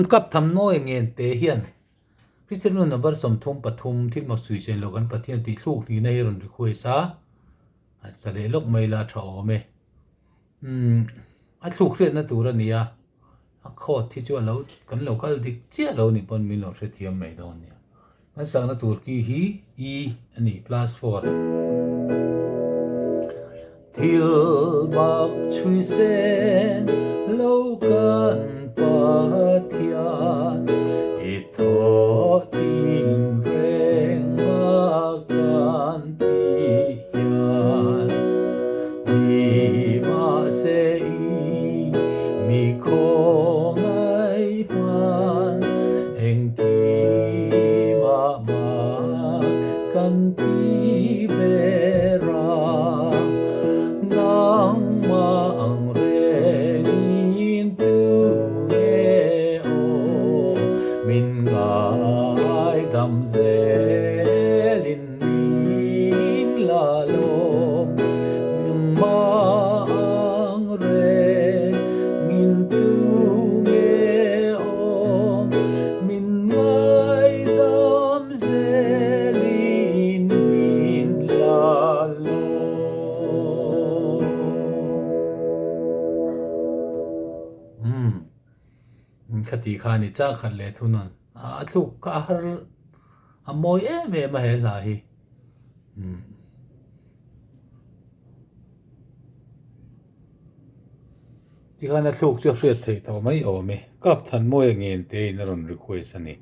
cấp tham noi nghe te hiền Christian nun number som thum pathum thil ma sui chen logan pathian ti thluk ni nei ron ri khoi sa sa le lok mai la tho me a thluk hret na tur ania a khot thi chu lo kan local dik chia lo ni pon min lo hre thiam mai don nia an sang na tur ki hi e ani +4 thil bak chui sen lo kan pathian i tho tim reng ma kan ti hian mi ma se i mi khong ai man eng ki ma kan ti bera nang ma ang renin tu e o min ngai dam zelin min la lom min ma ang re min tu e o min ngai dam zelin min la lom khati khani cha khan le thunon a thuk ka har a moi em em he la hi ti khana thuk chu hriat thei tho mai o me kap than moi ngen te in ron request ani